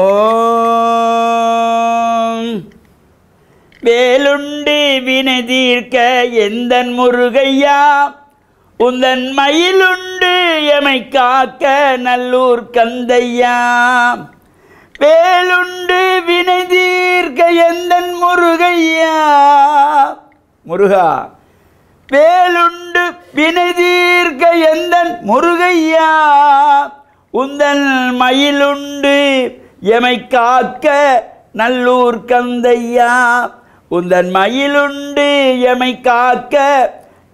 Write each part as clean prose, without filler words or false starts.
ஓம் வேலுண்டு வினை தீர்க்க எந்தன் முருகையா உந்தன் மயிலுண்டு எமை காக்க நல்லூர் கந்தையா. வேலுண்டு வினை தீர்க்க எந்தன் முருகையா முருகா வேலுண்டு வினை தீர்க்க எந்தன் முருகையா உந்தன் மயிலுண்டு எமை காக்க நல்லூர் கந்தையா. உந்தன் மயிலுண்டு எமை காக்க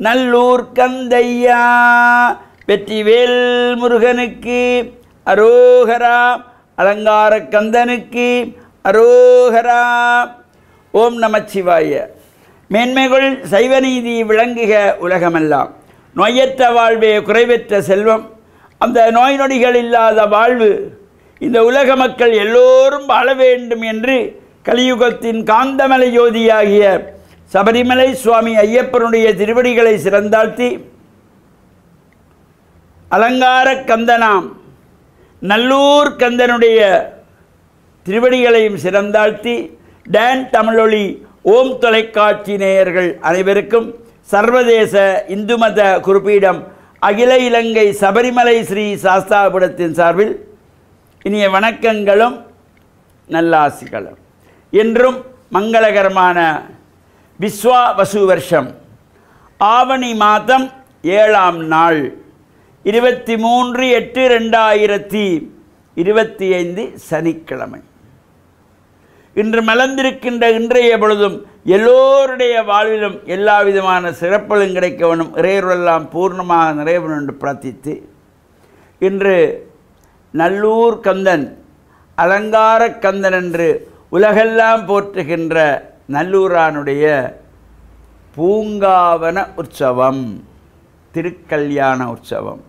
நல்லூர் கந்தையா. வெற்றிவேல் முருகனுக்கு அரோகரா. அலங்கார கந்தனுக்கு அரோகரா. ஓம் நமச்சிவாய. மேன்மைகள் சைவநீதி விளங்குக உலகமெல்லாம். நோயற்ற வாழ்வே குறைவற்ற செல்வம். அந்த நோய் நொடிகள் இல்லாத வாழ்வு இந்த உலக மக்கள் எல்லோரும் வாழ வேண்டும் என்று கலியுகத்தின் காந்தமலை ஜோதியாகிய சபரிமலை சுவாமி ஐயப்பனுடைய திருவடிகளை சிறந்தாழ்த்தி அலங்கார கந்தனாம் நல்லூர் கந்தனுடைய திருவடிகளையும் சிறந்தாழ்த்தி டான் தமிழொலி ஓம் தொலைக்காட்சி நேயர்கள் அனைவருக்கும் சர்வதேச இந்து மத குறிப்பீடம் அகில இலங்கை சபரிமலை ஸ்ரீ சாஸ்தாபுரத்தின் சார்பில் இனிய வணக்கங்களும் நல்லாசிகளும். என்றும் மங்களகரமான விஸ்வாவசு வருஷம் ஆவணி மாதம் 7ஆம் நாள் 23/8/2025 சனிக்கிழமை. இன்று மலர்ந்திருக்கின்ற இன்றைய பொழுதும் எல்லோருடைய வாழ்விலும் எல்லா விதமான சிறப்புகளும் கிடைக்க வேண்டும், இறைவரெல்லாம் பூர்ணமாக நிறைவேறும் என்று பிரார்த்தித்து இன்று நல்லூர் கந்தன் அலங்கார கந்தன் என்று உலகெல்லாம் போற்றுகின்ற நல்லூரானுடைய பூங்காவன உற்சவம், திருக்கல்யாண உற்சவம்.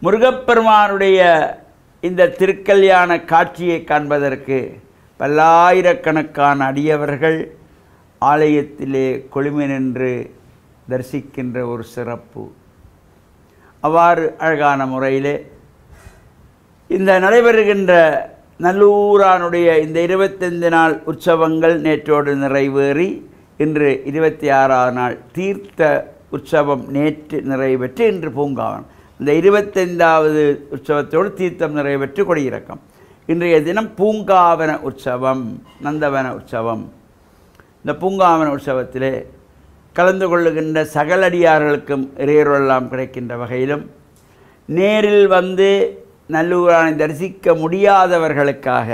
முருகப்பெருமானுடைய இந்த திருக்கல்யாண காட்சியை காண்பதற்கு பல்லாயிரக்கணக்கான அடியவர்கள் ஆலயத்திலே கொழுமி நின்று தரிசிக்கின்ற ஒரு சிறப்பு. அவ்வாறு அழகான முறையிலே இந்த நடைபெறுகின்ற நல்லூரானுடைய இந்த 25 நாள் உற்சவங்கள் நேற்றோடு நிறைவேறி இன்று 26ஆம் நாள் தீர்த்த உற்சவம் நேற்று நிறைவேற்று இன்று பூங்காவனம். இந்த 25வது உற்சவத்தோடு தீர்த்தம் நிறைவேற்று கொடியிறக்கம். இன்றைய தினம் பூங்காவன உற்சவம், நந்தவன உற்சவம். இந்த பூங்காவன உற்சவத்திலே கலந்து கொள்ளுகின்ற சகலடியார்களுக்கும் இறையருளெல்லாம் கிடைக்கின்ற வகையிலும் நேரில் வந்து நல்லூரானை தரிசிக்க முடியாதவர்களுக்காக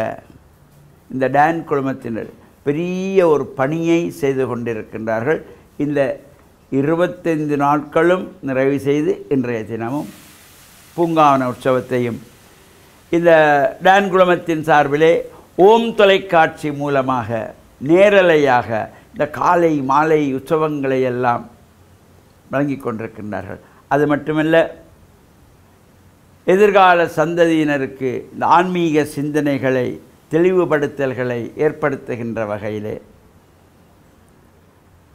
இந்த டான் குழுமத்தினர் பெரிய ஒரு பணியை செய்து கொண்டிருக்கின்றார்கள். இந்த 25 நாட்களும் நிறைவு செய்து இன்றைய தினமும் பூங்காவன உற்சவத்தையும் இந்த டான் குழுமத்தின் சார்பிலே ஓம் தொலைக்காட்சி மூலமாக நேரலையாக இந்த காலை மாலை உற்சவங்களை எல்லாம் வழங்கி கொண்டிருக்கின்றார்கள். அது மட்டுமல்ல, எதிர்கால சந்ததியினருக்கு இந்த ஆன்மீக சிந்தனைகளை தெளிவுபடுத்தல்களை ஏற்படுத்துகின்ற வகையிலே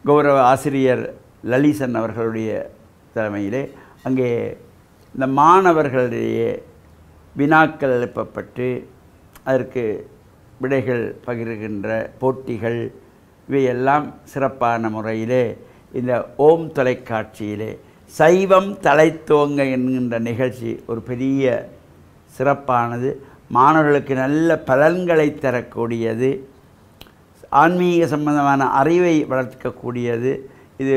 கௌரவ ஆசிரியர் லலிசன் அவர்களுடைய தலைமையிலே அங்கே இந்த மாணவர்களிடையே வினாக்கள் எழுப்பப்பட்டு அதற்கு விடைகள் பகிர்கின்ற போட்டிகள் இவையெல்லாம் சிறப்பான முறையிலே இந்த ஓம் தொலைக்காட்சியிலே சைவம் தலைத்தோங்க என்கின்ற நிகழ்ச்சி ஒரு பெரிய சிறப்பானது. மாணவர்களுக்கு நல்ல பலன்களை தரக்கூடியது, ஆன்மீக சம்பந்தமான அறிவை வளர்க்கக்கூடியது. இது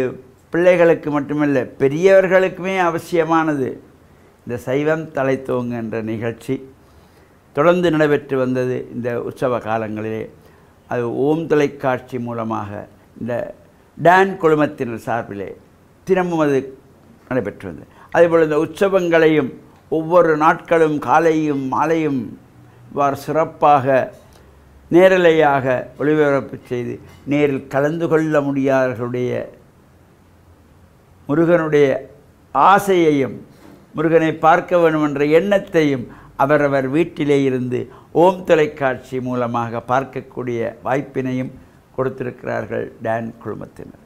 பிள்ளைகளுக்கு மட்டுமல்ல பெரியவர்களுக்குமே அவசியமானது. இந்த சைவம் தலைத்தோங்க என்ற நிகழ்ச்சி தொடர்ந்து நடைபெற்று வந்தது இந்த உற்சவ காலங்களிலே. அது ஓம் தொலைக்காட்சி மூலமாக இந்த டான் குழுமத்தினர் சார்பிலே தினமும் அது நடைபெற்று வந்தது. அதேபோல் இந்த உற்சவங்களையும் ஒவ்வொரு நாட்களும் காலையும் மாலையும் இவ்வாறு சிறப்பாக நேரலையாக ஒளிபரப்பு செய்து நேரில் கலந்து கொள்ள முடியாதவர்களுடைய முருகனுடைய ஆசையையும் முருகனை பார்க்க வேண்டும் என்ற எண்ணத்தையும் அவரவர் வீட்டிலே இருந்து ஓம் தொலைக்காட்சி மூலமாக பார்க்கக்கூடிய வாய்ப்பினையும் கொடுத்திருக்கிறார்கள் டான் குழுமத்தினர்.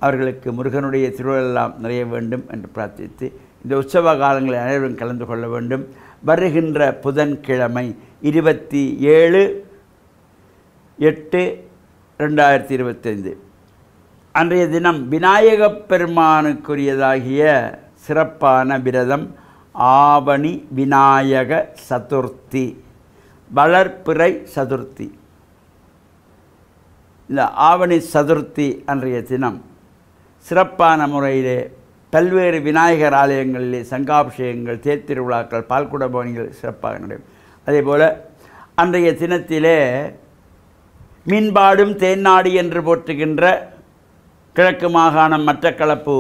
அவர்களுக்கு முருகனுடைய திருவள்ளெல்லாம் நிறைய வேண்டும் என்று பிரார்த்தித்து இந்த உற்சவ காலங்களில் அனைவரும் கலந்து கொள்ள வேண்டும். வருகின்ற புதன்கிழமை 27/8/2025 அன்றைய தினம் விநாயகப் பெருமானுக்குரியதாகிய சிறப்பான விரதம் ஆவணி விநாயக சதுர்த்தி, வளர்பிறை சதுர்த்தி. இந்த ஆவணி சதுர்த்தி அன்றைய தினம் சிறப்பான முறையிலே பல்வேறு விநாயகர் ஆலயங்களிலே சங்காபிஷேகங்கள், தேர் திருவிழாக்கள், பால்குட பவனிகள் சிறப்பாக நடைபெறும். அதேபோல் அன்றைய தினத்திலே மீன்பாடும் தேன்னாடி என்று போற்றுகின்ற கிழக்கு மாகாணம் மட்டக்களப்பு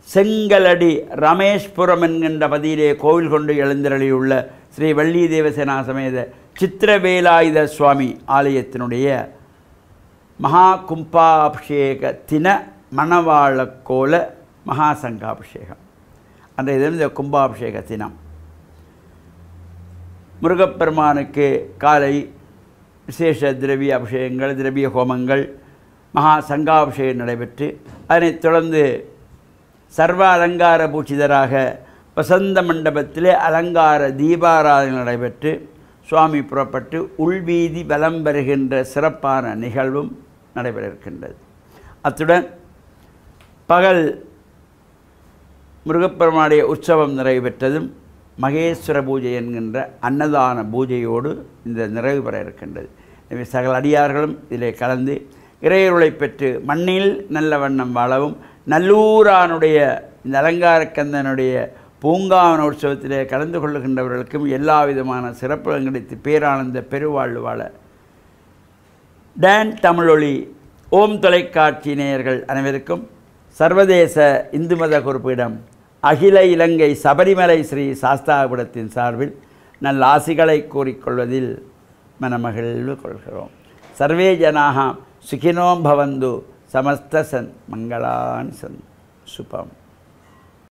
செங்கலடி ரமேஷ்புரம் என்கின்ற பதியிலே கோவில் கொண்டு எழுந்தருளியுள்ள ஸ்ரீ வள்ளி தேவசேனா சமேத சித்திரவேலாயுத சுவாமி ஆலயத்தினுடைய மகா கும்பாபிஷேக தின மணவாளக்கோல மகா சங்காபிஷேகம். அன்றைய தினம் இந்த கும்பாபிஷேக தினம். முருகப்பெருமானுக்கு காலை விசேஷ திரவிய அபிஷேகங்கள், திரவிய ஹோமங்கள், மகா சங்காபிஷேகம் நடைபெற்று அதனைத் தொடர்ந்து சர்வ அலங்கார பூஜிதராக வசந்த மண்டபத்திலே அலங்கார தீபாராதனை நடைபெற்று சுவாமி புறப்பட்டு உள்வீதி வலம் வருகின்ற சிறப்பான நிகழ்வும் நடைபெற இருக்கின்றது. அத்துடன் பகல் முருகப்பெருமானுடைய உற்சவம் நிறைவேற்றதும் மகேஸ்வர பூஜை என்கின்ற அன்னதான பூஜையோடு இந்த நிறைவு பெற இருக்கின்றது. எனவே சகல அடியார்களும் இதிலே கலந்து இறையருளை பெற்று மண்ணில் நல்ல வண்ணம் வாழவும், நல்லூரானுடைய இந்த அலங்காரக்கந்தனுடைய பூங்காவன உற்சவத்திலே கலந்து கொள்ளுகின்றவர்களுக்கும் எல்லா விதமான சிறப்புகளும் கிடைத்து பேரானந்த பெருவாழ்வு வாழ டான் தமிழொலி ஓம் தொலைக்காட்சி நேயர்கள் அனைவருக்கும் சர்வதேச இந்து மத குறிப்பிடம் அகில இலங்கை சபரிமலை ஸ்ரீ சாஸ்தாபுரத்தின் சார்பில் நல்ல ஆசிகளை கூறிக்கொள்வதில் மனமகிழ்வு கொள்கிறோம். சர்வே ஜனாக சுகினோ பவந்து சமஸ்த சன் மங்களான் சன் சுபம்.